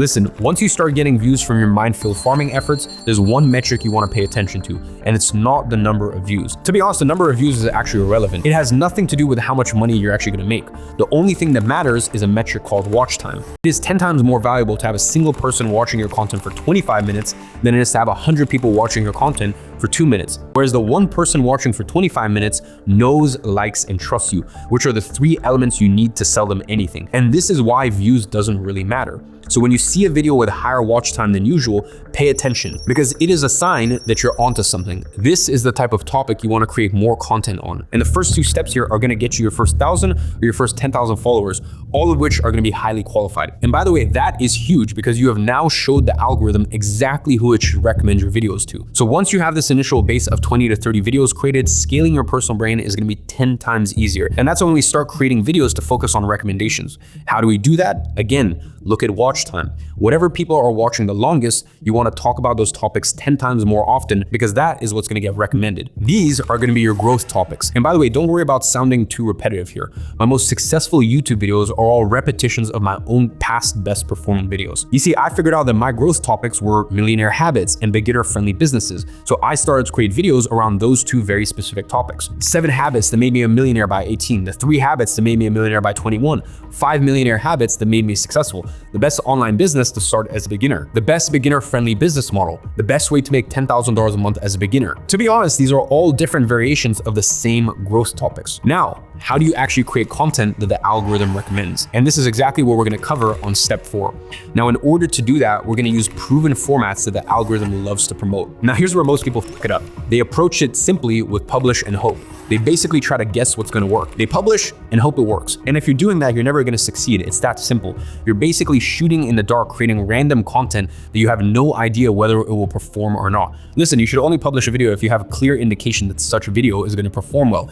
Listen, once you start getting views from your minefield farming efforts, there's one metric you want to pay attention to, and it's not the number of views. To be honest, the number of views is actually irrelevant. It has nothing to do with how much money you're actually going to make. The only thing that matters is a metric called watch time. It is 10 times more valuable to have a single person watching your content for 25 minutes than it is to have 100 people watching your content for 2 minutes. Whereas the one person watching for 25 minutes knows, likes, and trusts you, which are the 3 elements you need to sell them anything. And this is why views doesn't really matter. So when you see a video with higher watch time than usual, pay attention, because it is a sign that you're onto something. This is the type of topic you want to create more content on. And the first 2 steps here are going to get you your first 1,000 or your first 10,000 followers, all of which are going to be highly qualified. And by the way, that is huge because you have now showed the algorithm exactly who it should recommend your videos to. So once you have this initial base of 20 to 30 videos created, scaling your personal brand is going to be 10 times easier. And that's when we start creating videos to focus on recommendations. How do we do that? Again, look at watch time. Whatever people are watching the longest, you want to talk about those topics 10 times more often because that is what's going to get recommended. These are going to be your growth topics. And by the way, don't worry about sounding too repetitive here. My most successful YouTube videos are all repetitions of my own past best performing videos. You see, I figured out that my growth topics were millionaire habits and beginner friendly businesses. So I started to create videos around those 2 very specific topics. 7 habits that made me a millionaire by 18, the 3 habits that made me a millionaire by 21, 5 millionaire habits that made me successful, the best online business to start as a beginner, the best beginner friendly business model, the best way to make $10,000 a month as a beginner. To be honest, these are all different variations of the same growth topics. Now, how do you actually create content that the algorithm recommends? And this is exactly what we're going to cover on step 4. Now, in order to do that, we're going to use proven formats that the algorithm loves to promote. Now, here's where most people fuck it up. They approach it simply with publish and hope. They basically try to guess what's going to work. They publish and hope it works. And if you're doing that, you're never going to succeed. It's that simple. You're basically shooting in the dark, creating random content that you have no idea whether it will perform or not. Listen, you should only publish a video if you have a clear indication that such a video is going to perform well.